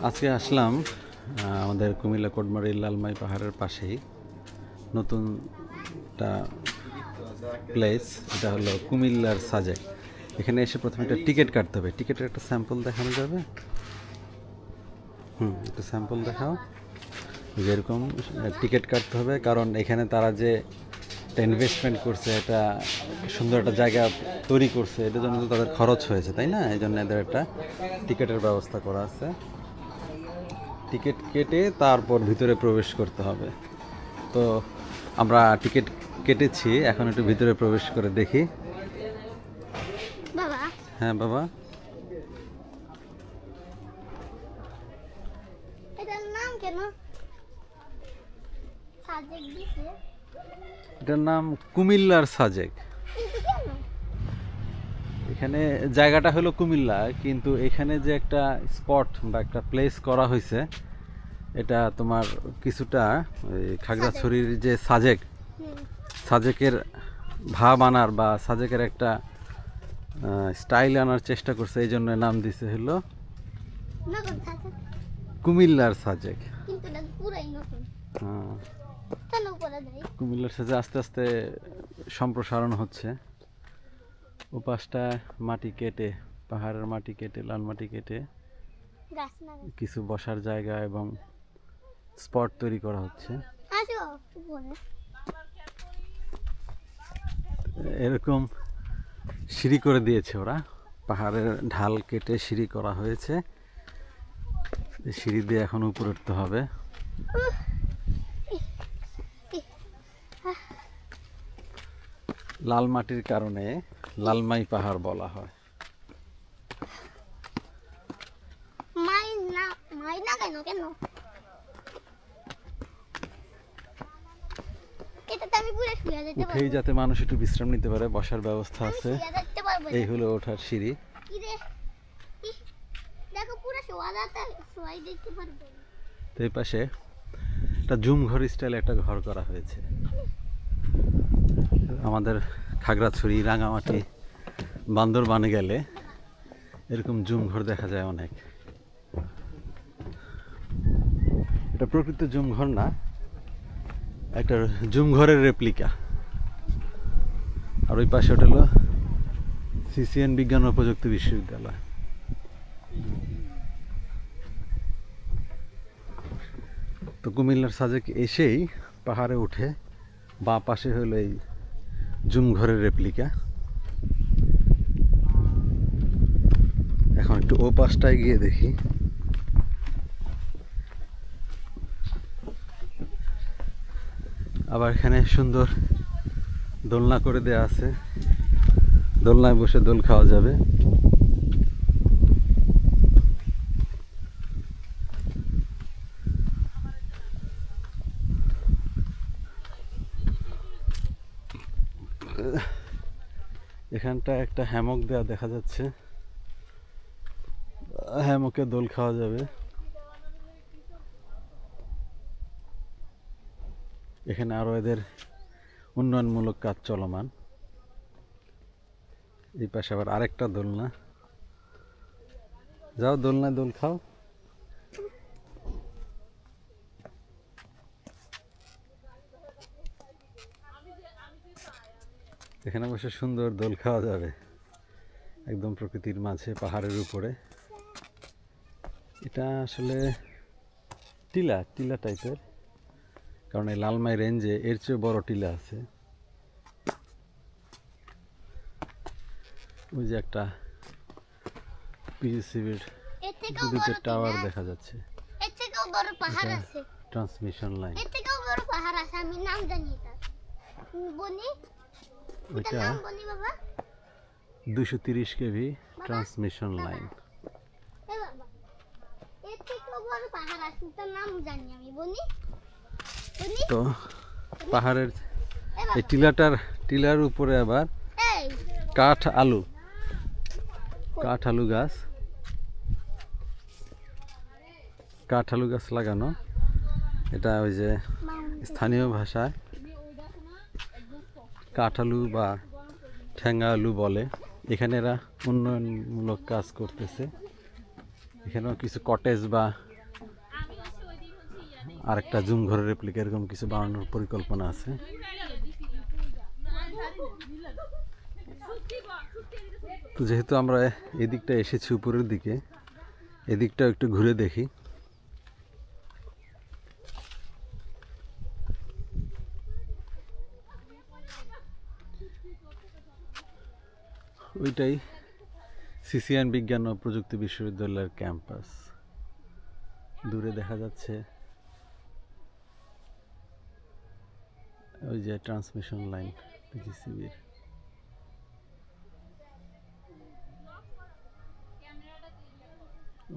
আজকে আসলাম আমাদের কুমিল্লা কোটমারি লালমাই পাহাড়ের পাশেই নতুন একটা প্লেস, এটা হলো কুমিল্লার সাজেক। এখানে এসে প্রথমে একটা টিকিট কাটতে হবে। টিকিটের একটা স্যাম্পল দেখানো যাবে? একটা স্যাম্পল দেখাও। যেরকম টিকিট কাটতে হবে, কারণ এখানে তারা যে একটা ইনভেস্টমেন্ট করছে, এটা সুন্দর একটা জায়গা তৈরি করছে, এটার জন্য তো তাদের খরচ হয়েছে, তাই না? এই জন্য এদের একটা টিকিটের ব্যবস্থা করা আছে। টিকিট কেটে তারপর ভিতরে প্রবেশ করতে হবে। তো আমরা টিকিট কেটেছি, এখন একটু ভিতরে প্রবেশ করে দেখি। বাবা, হ্যাঁ বাবা, এটার নাম কেন সাজেক দিছে? এটার নাম কুমিল্লার সাজেক। কিন্তু কেন? এখানে জায়গাটা হলো কুমিল্লা, কিন্তু এখানে যে একটা স্পট বা একটা প্লেস করা হয়েছে, এটা তোমার কিছুটা ওই খাগড়াছড়ির যে সাজেক, সাজেকের ভাব আনার বা সাজেকের একটা স্টাইল আনার চেষ্টা করছে, এই জন্য নাম দিছে হলো নতুন সাজেক, কুমিল্লার সাজেক। কিন্তু এটা পুরাই নতুন। হ্যাঁ, কেন করা যায়? কুমিল্লার সাজে আস্তে আস্তে সম্প্রসারণ হচ্ছে। ওপাশটা মাটি কেটে, পাহাড়ের মাটি কেটে, লাল মাটি কেটে গাছ না কিছু বসার জায়গা এবং স্পট তৈরি করা হচ্ছে। আসো উপরে। এরকম সিঁড়ি করে দিয়েছে ওরা, পাহাড়ের ঢাল কেটে সিঁড়ি করা হয়েছে। সিঁড়ি দিয়ে এখন উপরে উঠতে হবে। লাল মাটির কারণে লালমাই পাহাড় বলা হয়। মাই না কেন কেন? এটাতে আমি পুরো শুয়ে যেতে পারবো। উঠেই যাতে মানুষ একটু বিশ্রাম নিতে পারে, বসার ব্যবস্থা আমি আছে। শুয়ে যেতে পারবো। এই হলো ওঠার সিঁড়ি। কি রে? দেখো পুরো শোয়া যাচ্ছে, শোয়াই দেখতে পারবো। তো এই পাশে একটা জুম ঘর স্টাইলে একটা ঘর করা হয়েছে। আমাদের খাগড়াছড়ি, রাঙামাটি, বান্দরবানে গেলে এরকম জুম ঘর দেখা যায় অনেক। এটা প্রকৃত জুম ঘর না, একটা জুম ঘরের রেপ্লিকা। আর ওই পাশে ওটা হলো সিসিএন বিজ্ঞান ও প্রযুক্তি বিশ্ববিদ্যালয়। তো কুমিল্লার সাজেক এসেই পাহাড়ে উঠে বাঁ পাশে হলো এই জুম ঘরের রেপ্লিকা। এখন একটু ও পাশটায় গিয়ে দেখি। আবার এখানে সুন্দর দোলনা করে দেয়া আছে, দোলনায় বসে দোল খাওয়া যাবে। এখানটা একটা হ্যামক দেয়া দেখা যাচ্ছে, হ্যামকে দোল খাওয়া যাবে। এখানে আরো এদের উন্নয়নমূলক কাজ চলমান। এই পাশে আবার আরেকটা দোলনা। যাও দোলনায় দোল খাও। এখানে বসে সুন্দর দোল খাওয়া যাবে, একদম প্রকৃতির মাঝে পাহাড়ের উপরে। এটা আসলে টিলা টিলা টাইপের, কারণ এই লালমাই রেঞ্জে এর চেয়ে বড় টিলা আছে। ওই যে একটা পিজিসিবির বিদ্যুতের টাওয়ার দেখা যাচ্ছে। এর থেকেও বড় পাহাড় আছে, ট্রান্সমিশন লাইন। এর থেকেও বড় পাহাড় আছে, আমি নাম জানি এটা। বনি, এটা নাম বনি বাবা। 230 কেভি ট্রান্সমিশন লাইন। এ বাবা, এর থেকেও বড় পাহাড় আছে, তার নাম জানি আমি। বনি বনি। তো পাহাড়ের এ বাবা, এই টিলার উপরে আবার এই কাঠ আলু গাছ, লাগানো। এটা ওই যে স্থানীয় ভাষায় কাঠালু বা ঠ্যাঙ্গা আলু বলে। এখানে এরা উন্নয়নমূলক কাজ করতেছে। এখানেও কিছু কটেজ বা আরেকটা জুম ঘরের রেপ্লিকা এরকম কিছু বানানোর পরিকল্পনা আছে। তো যেহেতু আমরা এদিকটা এসেছি উপরের দিকে, এদিকটা একটু ঘুরে দেখি। ওইটাই সিসিএন বিজ্ঞান ও প্রযুক্তি বিশ্ববিদ্যালয়ের ক্যাম্পাস। দূরে দেখা যাচ্ছে ওই যে ট্রান্সমিশন লাইন পিজিসিবির।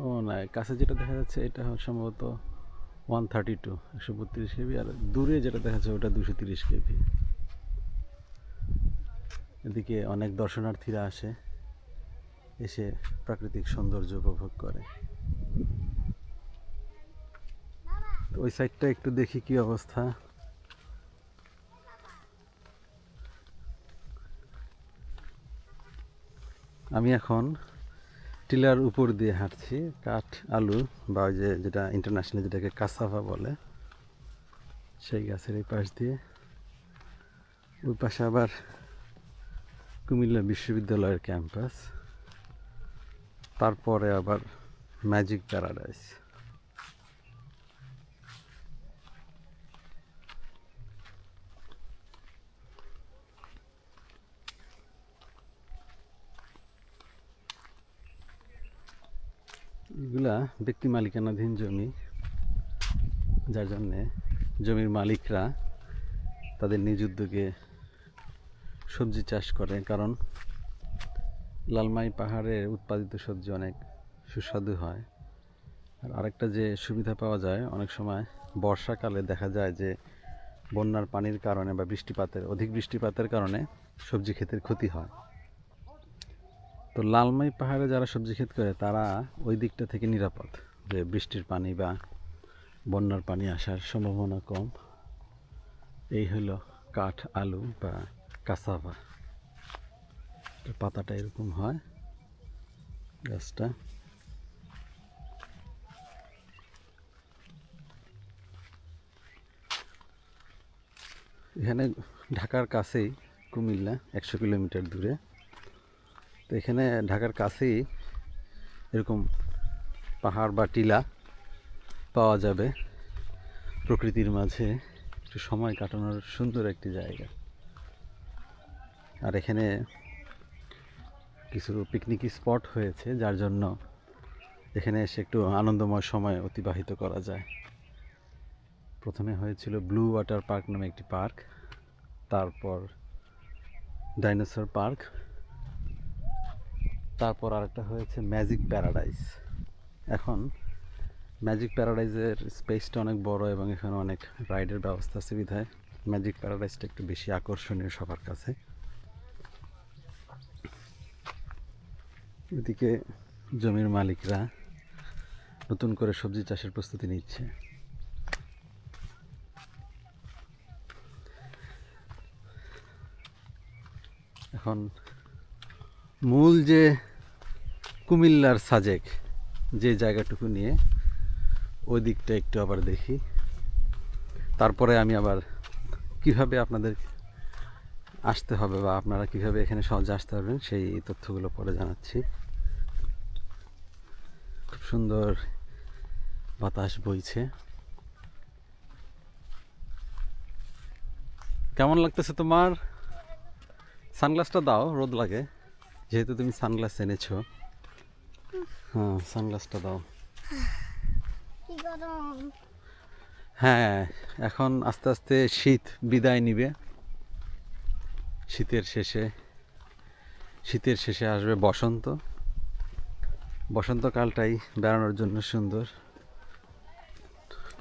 ও না, কাছে যেটা দেখা যাচ্ছে এটা সম্ভবত 132 132 কেভি, আর দূরে যেটা দেখা যাচ্ছে ওটা 230 কেভি। এদিকে অনেক দর্শনার্থীরা আসে, এসে প্রাকৃতিক সৌন্দর্য উপভোগ করে। তো ওই সাইডটা একটু দেখি কি অবস্থা। আমি এখন টিলার উপর দিয়ে হাঁটছি, কাঠ আলু বা ওই যে যেটা ইন্টারন্যাশনাল যেটাকে কাসাভা বলে, সেই গাছের এই পাশ দিয়ে। ওই পাশে আবার কুমিল্লা বিশ্ববিদ্যালয়ের ক্যাম্পাস, তারপরে আবার ম্যাজিক প্যারাডাইস। এগুলা ব্যক্তি মালিকানাধীন জমি, যার জন্যে জমির মালিকরা তাদের নিজ উদ্যোগে সবজি চাষ করে, কারণ লালমাই পাহাড়ে উৎপাদিত সবজি অনেক সুস্বাদু হয়। আর আরেকটা যে সুবিধা পাওয়া যায়, অনেক সময় বর্ষাকালে দেখা যায় যে বন্যার পানির কারণে বা অধিক বৃষ্টিপাতের কারণে সবজি ক্ষেতের ক্ষতি হয়। তো লালমাই পাহাড়ে যারা সবজি ক্ষেত করে তারা ওই দিকটা থেকে নিরাপদ, যে বৃষ্টির পানি বা বন্যার পানি আসার সম্ভাবনা কম। এই হলো কাঠ আলু বা কাসাভা। পাতাটা এরকম হয় গাছটা। এখানে ঢাকার কাছেই কুমিল্লা, 100 কিলোমিটার দূরে। তো এখানে ঢাকার কাছেই এরকম পাহাড় বা টিলা পাওয়া যাবে, প্রকৃতির মাঝে একটু সময় কাটানোর সুন্দর একটি জায়গা। আর এখানে কিছু পিকনিক স্পট হয়েছে, যার জন্য এখানে এসে একটু আনন্দময় সময় অতিবাহিত করা যায়। প্রথমে হয়েছিল ব্লু ওয়াটার পার্ক নামে একটি পার্ক, তারপর ডাইনোসর পার্ক, তারপর আরেকটা হয়েছে ম্যাজিক প্যারাডাইস। এখন ম্যাজিক প্যারাডাইজের স্পেসটা অনেক বড় এবং এখানে অনেক রাইডের ব্যবস্থা আছে, বিধায় ম্যাজিক প্যারাডাইসটা একটু বেশি আকর্ষণীয় সবার কাছে। এদিকে জমির মালিকরা নতুন করে সবজি চাষের প্রস্তুতি নিচ্ছে। এখন মূল যে কুমিল্লার সাজেক যে জায়গাটুকু নিয়ে ওই দিকটা একটু আবার দেখি, তারপরে আমি আবার কিভাবে আপনাদের আসতে হবে বা আপনারা কিভাবে এখানে সহজে আসতে পারবেন সেই তথ্যগুলো পরে জানাচ্ছি। খুব সুন্দর বাতাস বইছে। কেমন লাগতেছে তোমার? সানগ্লাসটা দাও, রোদ লাগে, যেহেতু তুমি সানগ্লাস এনেছো। হ্যাঁ, সানগ্লাসটা দাও। হ্যাঁ, এখন আস্তে আস্তে শীত বিদায় নিবে। শীতের শেষে আসবে বসন্ত। বসন্তকালটাই বেড়ানোর জন্য সুন্দর,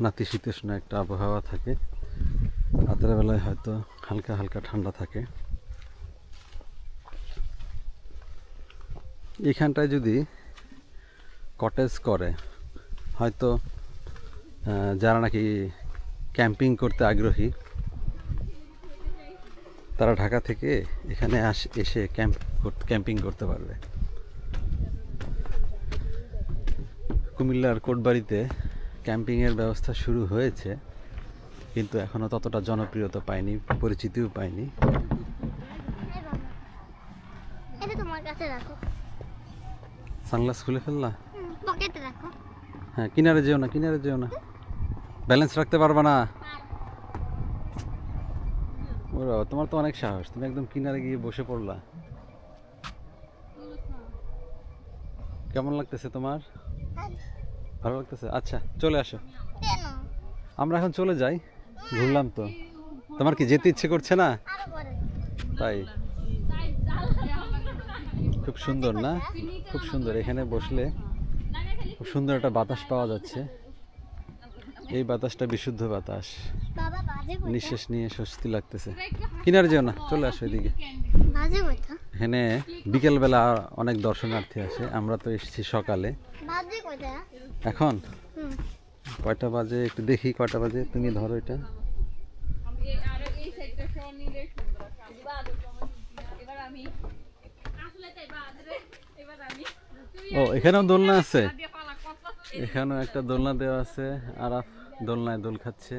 নাতিশীতোষ্ণ একটা আবহাওয়া থাকে। রাতের বেলায় হয়তো হালকা হালকা ঠান্ডা থাকে। এখানটায় যদি কটেজ করে, হয়তো যারা নাকি ক্যাম্পিং করতে আগ্রহী তারা ঢাকা থেকে এখানে এসে ক্যাম্পিং করতে পারবে। কুমিল্লার কোটবাড়িতে ক্যাম্পিংয়ের ব্যবস্থা শুরু হয়েছে, কিন্তু এখনও ততটা জনপ্রিয়তা পায়নি, পরিচিতিও পায়নি। এই বাবা, এটা তোমার কাছে রাখো। সানগ্লাস খুলে ফেললা? পকেটে রাখো। হ্যাঁ, কিনারে যেও না, কিনারে যেও না, ব্যালেন্স রাখতে পারবা না। ওরা, তোমার তো অনেক সাহস, তুমি একদম কিনারে গিয়ে বসে পড়লা। কেমন লাগতেছে তোমার? ভালো লাগতেছে? আচ্ছা, চলে আসো। কেন? আমরা এখন চলে যাই, ঘুরলাম তো। তোমার কি যেতে ইচ্ছে করছে না? আরো পরে। তাই? খুব সুন্দর না? খুব সুন্দর, এখানে বসলে খুব সুন্দর একটা বাতাস পাওয়া যাচ্ছে। এই বাতাসটা বিশুদ্ধ বাতাস, বাবা বাজে কয়টা? নিঃশ্বাস নিয়ে স্বস্তি লাগতেছে। কিনারে যেও না, চলে আসো এদিকে। বাজে কয়টা? এখানে বিকেলবেলা অনেক দর্শনার্থী আসে, আমরা তো এসেছি সকালে। বাজে কয়টা? এখন হুম। কয়টা বাজে একটু দেখি, কয়টা বাজে, তুমি ধরো এটা। ও, এখানেও দোলনা আছে, এখানেও একটা দোলনা দেওয়া আছে। আরাফ দোলনায় দোল খাচ্ছে।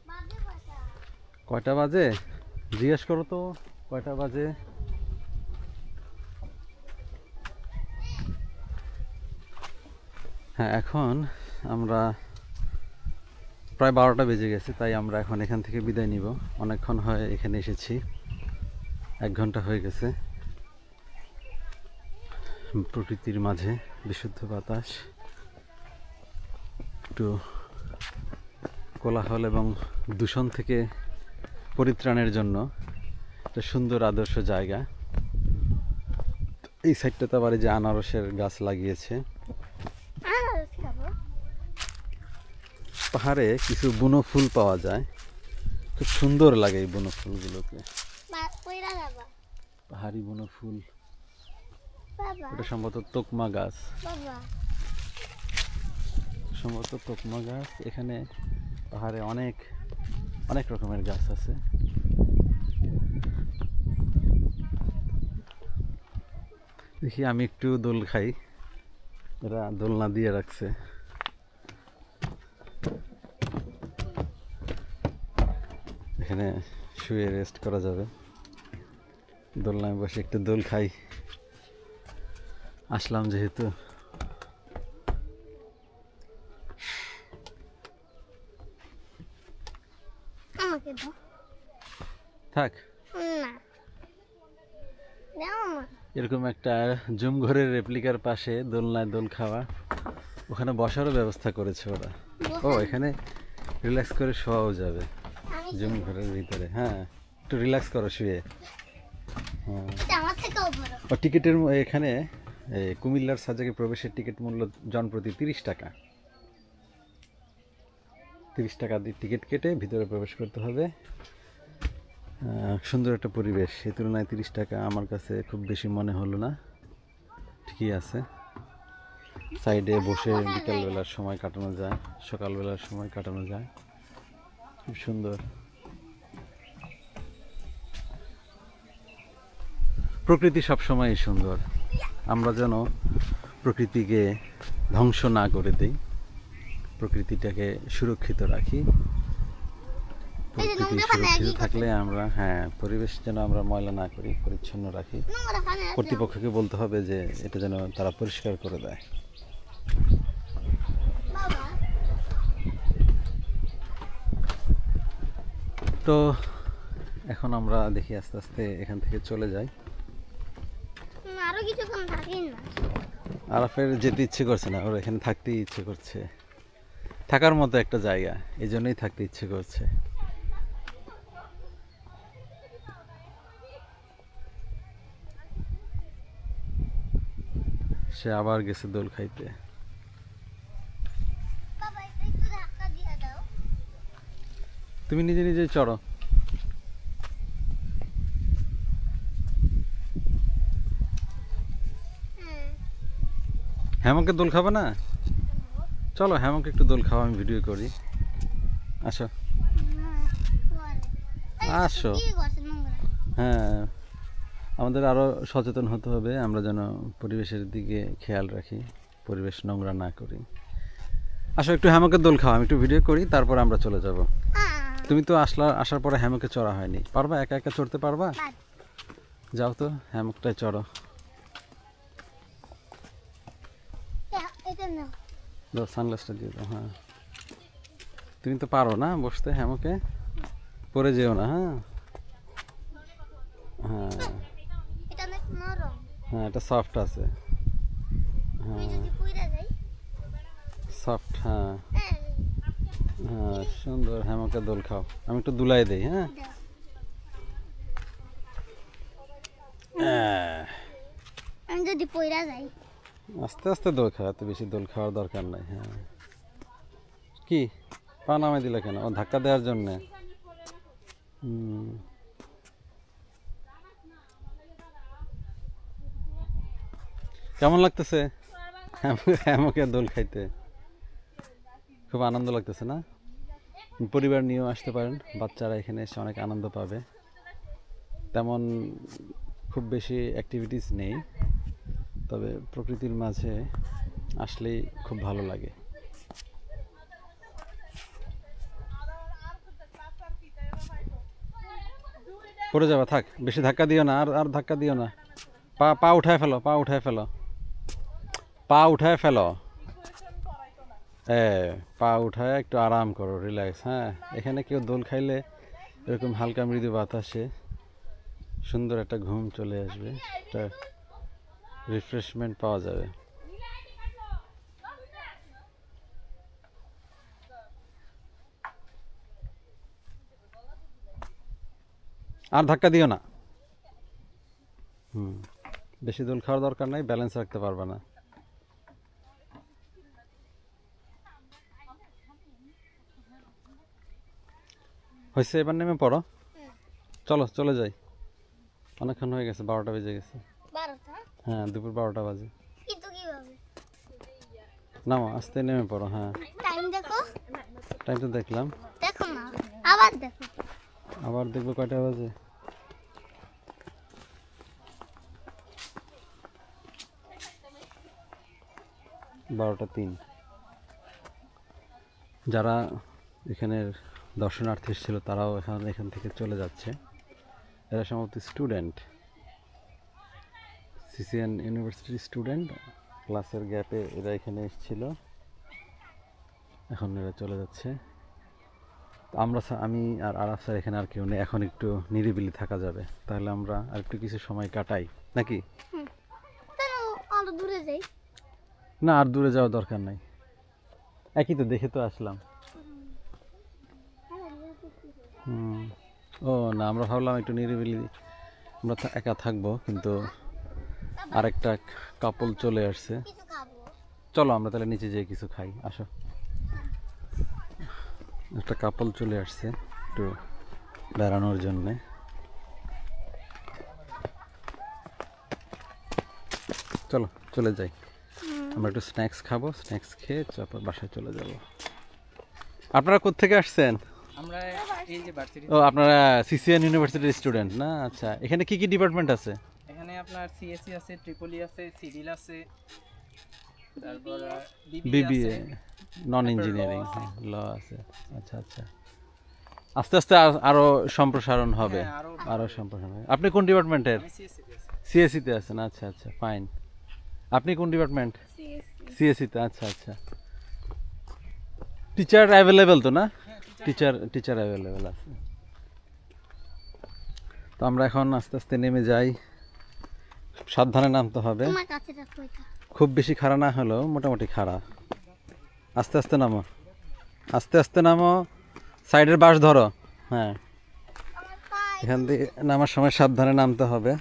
বাজে কয়টা? কয়টা বাজে জিজ্ঞেস করো তো, কয়টা বাজে? হ্যাঁ, এখন আমরা প্রায় 12টা বেজে গেছে, তাই আমরা এখন এখান থেকে বিদায় নিব। অনেকক্ষণ হয় এখানে এসেছি, 1 ঘন্টা হয়ে গেছে। প্রকৃতির মাঝে বিশুদ্ধ বাতাস, একটু কোলাহল এবং দূষণ থেকে পরিত্রাণের জন্য একটা সুন্দর আদর্শ জায়গা। এই সাইডটাতে আবার এই যে আনারসের গাছ লাগিয়েছে। আনারস খাবো। পাহাড়ে কিছু বুনো ফুল পাওয়া যায়, খুব সুন্দর লাগে এই বুনো ফুলগুলোকে। কইরা যাবা? পাহাড়ি বুনো ফুল, বাবা এটা সম্ভবত তোকমা গাছ, বাবা সম্ভবত তোকমা গাছ। এখানে পাহাড়ে অনেক অনেক রকমের গাছ আছে। দেখি আমি একটু দোল খাই, এরা দোলনা দিয়ে রাখছে। এখানে শুয়ে রেস্ট করা যাবে, দোলনায় বসে একটু দোল খাই। আসলাম যেহেতু। আমাকে দাও। থাক, না দাও না। এরকম একটা জুম ঘরের রেপ্লিকার পাশে দোলনায় দোল খাওয়া, ওখানে বসারও ব্যবস্থা করেছে ওরা। ও, এখানে রিল্যাক্স করে শোয়াও যাবে আমি জুম ঘরের ভিতরে। হ্যাঁ, একটু রিল্যাক্স করো শুয়ে। হ্যাঁ, এটা আমার থেকেও বড়। ও টিকিটের এখানে কুমিল্লার সাজেকে প্রবেশের টিকিট মূল্য জনপ্রতি 30 টাকা। 30 টাকা দিয়ে টিকিট কেটে ভিতরে প্রবেশ করতে হবে। সুন্দর একটা পরিবেশ, এই তুলনায় 30 টাকা আমার কাছে খুব বেশি মনে হলো না, ঠিকই আছে। সাইডে বসে বিকালবেলার সময় কাটানো যায়, সকালবেলার সময় কাটানো যায়, খুব সুন্দর। প্রকৃতি সবসময় সুন্দর, আমরা যেন প্রকৃতিকে ধ্বংস না করে দেই, প্রকৃতিটাকে সুরক্ষিত রাখি। প্রকৃতি সুরক্ষিত থাকলে আমরা, হ্যাঁ, পরিবেশ যেন আমরা ময়লা না করি, পরিচ্ছন্ন রাখি। নোংরা পানি আছে। কর্তৃপক্ষকে বলতে হবে যে এটা যেন তারা পরিষ্কার করে দেয়। বাবা তো এখন আমরা দেখি আস্তে আস্তে এখান থেকে চলে যাই। আরো কিছুক্ষণ থাকেন না। আরাফের যেতে ইচ্ছে করছে না, ওর এখানে থাকতেই ইচ্ছে করছে, থাকার মতো একটা জায়গা, এই জন্যই থাকতে ইচ্ছে করছে। সে আবার গেছে দোল খাইতে। বাবা একটু ধাক্কা দিয়ে দাও। তুমি নিজে নিজেই চড়ো। হ্যাঁ হেমকে দোল খাবে না? চলো হেমকে একটু দোল খাওয়া, আমি ভিডিও করি। আসো। আসো। কি করছে নোংরা? হ্যাঁ, আমাদের আরও সচেতন হতে হবে, আমরা যেন পরিবেশের দিকে খেয়াল রাখি, পরিবেশ নোংরা না করি। আসো একটু হ্যামকের দোল খাও, আমি একটু ভিডিও করি, তারপর আমরা চলে যাব। তুমি তো আসার পরে হ্যামকে চড়া হয়নি, পারবা একা একা চড়তে পারবা? যাও তো হ্যামকটায় চড়ো। এটা নাও। দাও সানগ্লাসটা দিয়ে দাও। হ্যাঁ তুমি তো পারো না বসতে হ্যামকে, পরে যেও না। হ্যাঁ হ্যাঁ এটা অনেক নরম। হ্যাঁ এটা সফট আছে। আমি হ্যাঁ যদি পইরা যাই। সফট। হ্যাঁ হ্যাঁ, হ্যাঁ সুন্দর হ্যামকের দোল খাও, আমি একটু দুলাই দেই। হ্যাঁ দাও। আমি যদি পইরা যাই। আস্তে আস্তে দোল খাও, এত বেশি দোল খাওয়ার দরকার নাই। হ্যাঁ কি পা নামে দিলে কেন? ও ধাক্কা দেওয়ার জন্যে। কেমন লাগতেছে হ্যামকে দোল খাইতে? খুব আনন্দ লাগতেছে না? পরিবার নিয়েও আসতে পারেন, বাচ্চারা এখানে এসে অনেক আনন্দ পাবে। তেমন খুব বেশি অ্যাক্টিভিটিস নেই, তবে প্রকৃতির মাঝে আসলেই খুব ভালো লাগে। পড়ে যাবে, থাক, বেশি ধাক্কা দিও না, আর আর ধাক্কা দিও না। পা উঠায় ফেলো, পা উঠায় ফেলো, পা উঠায় ফেলো। পা উঠায় একটু আরাম করো, রিল্যাক্স। হ্যাঁ এখানে কেউ দোল খাইলে এরকম হালকা মৃদু বাতাসে সুন্দর একটা ঘুম চলে আসবে, একটা রিফ্রেশমেন্ট পাওয়া যাবে। আর ধাক্কা দিও না। বেশি দোল খাওয়ার দরকার নাই, ব্যালেন্স রাখতে পারবে না। হয়েছে, এবার নেমে পড়ো। চলো চলে যাই, অনেকক্ষণ হয়ে গেছে, 12টা বেজে গেছে। 12টা? হ্যাঁ দুপুর 12টা বাজে। কিন্তু কিভাবে? নামো, আস্তে নেমে পড়ো। হ্যাঁ টাইম দেখো। টাইম তো দেখলাম, দেখো না, আবার দেখো। আবার দেখবো কয়টা বাজে। বারোটা 3। যারা এখানের দর্শনার্থী ছিল তারাও এখান থেকে চলে যাচ্ছে। এরা সম্ভবত স্টুডেন্ট, সিসিএন ইউনিভার্সিটির স্টুডেন্ট। ক্লাসের গ্যাপে এরা এখানে এসেছিল, এখন এরা চলে যাচ্ছে। আমি আর আরাফ স্যার এখানে আর কেউ নেই, এখন একটু নিরিবিলি থাকা যাবে, তাহলে আমরা আর একটু কিছু সময় কাটাই নাকি? তাহলে আরো দূরে যাই। না আর দূরে যাওয়ার দরকার নাই, একই তো, দেখে তো আসলাম। ও না, আমরা ভাবলাম একটু নিরিবিলি আমরা একা থাকবো, কিন্তু আরেকটা কাপল চলে আসছে। কিছু খাবো। চলো আমরা তাহলে নিচে যেয়ে কিছু খাই, আসো। একটা কাপল চলে আসছে একটু বেড়ানোর জন্যে। চলো চলে যাই, আমরা একটু স্ন্যাক্স খাবো, স্ন্যাক্স খেয়ে তারপর বাসায় চলে যাব। আপনারা কোত্থেকে আসছেন? আমরা এই যে ভার্সিটি। ও আপনারা সিসিএন ইউনিভার্সিটির স্টুডেন্ট না? আচ্ছা, এখানে কি কি ডিপার্টমেন্ট আছে? এখানে আপনার সিএসসি আছে, ট্রিপলি আছে, সিভিল আছে, তারপর বিবিএ, নন ইঞ্জিনিয়ারিং, ল আছে। আচ্ছা আচ্ছা, আস্তে আস্তে আরো সম্প্রসারণ হবে। হ্যাঁ, আরো সম্প্রসারণ হবে। আপনি কোন ডিপার্টমেন্টের? সিএসসিতে আছেন? আচ্ছা আচ্ছা, ফাইন। আপনি কোন ডিপার্টমেন্ট? সিএসসিতে। আচ্ছা আচ্ছা, টিচার অ্যাভেলেবেল তো না? টিচার অ্যাভেলেবেল আছে। তো আমরা এখন আস্তে আস্তে নেমে যাই, সাবধানে নামতে হবে। তোমার কাছে রাখো এটা। খুব বেশি খাড়া না হলেও মোটামুটি খাড়া। আস্তে আস্তে নামো, আস্তে আস্তে নামো, সাইডের বাঁশ ধরো। হ্যাঁ আমার পায়ে এখান থেকে নামার সময় সাবধানে নামতে হবে।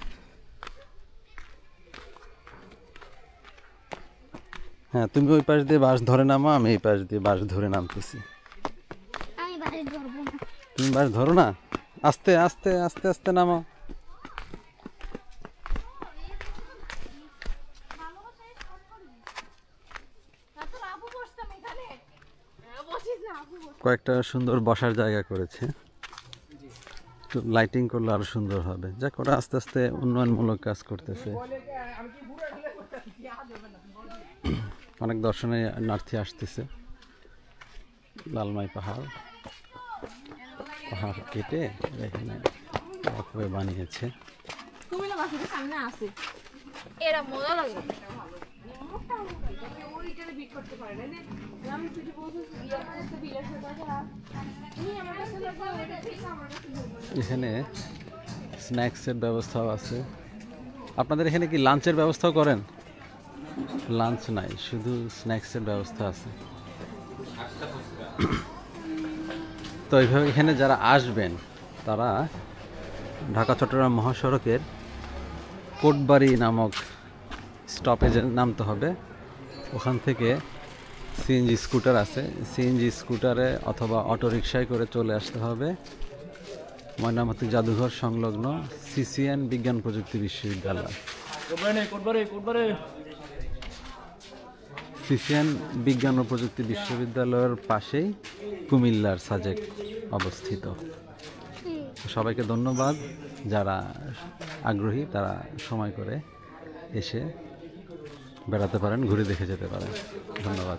হ্যাঁ তুমি ওই পাশ দিয়ে বাঁশ ধরে নামো, আমি এই পাশ দিয়ে বাঁশ ধরে নামতেছি। আমি বাইরে ধরবো না। তুমি বাঁশ ধরো না, আস্তে আস্তে আস্তে আস্তে নামো। কয়েকটা সুন্দর বসার জায়গা করেছে, একটু লাইটিং করলে আরো সুন্দর হবে। যাক, ওরা আস্তে আস্তে উন্নয়নমূলক কাজ করতেছে। অনেক দর্শনার্থী আসতেছে। লালমাই পাহাড় কেটে এখানে একভাবে বানিয়েছে। কুমিল্লা বাসের সামনে আছে, এরা মজা লাগে। এখানে স্ন্যাক্সের ব্যবস্থাও আছে। আপনাদের এখানে কি লাঞ্চের ব্যবস্থাও করেন? লাঞ্চ নাই, শুধু স্ন্যাক্সের ব্যবস্থা আছে। তো এইভাবে এখানে যারা আসবেন তারা ঢাকা চট্টগ্রাম মহাসড়কের কোটবাড়ি নামক স্টপেজে নামতে হবে। ওখান থেকে সিএনজি স্কুটার আছে, সিএনজি স্কুটারে অথবা অটোরিকশায় করে চলে আসতে হবে ময়নামতি জাদুঘর সংলগ্ন সিসিএন বিজ্ঞান প্রযুক্তি বিশ্ববিদ্যালয়। সিসিএন বিজ্ঞান ও প্রযুক্তি বিশ্ববিদ্যালয়ের পাশেই কুমিল্লার সাজেক অবস্থিত। সবাইকে ধন্যবাদ, যারা আগ্রহী তারা সময় করে এসে বেড়াতে পারেন, ঘুরে দেখে যেতে পারেন। ধন্যবাদ।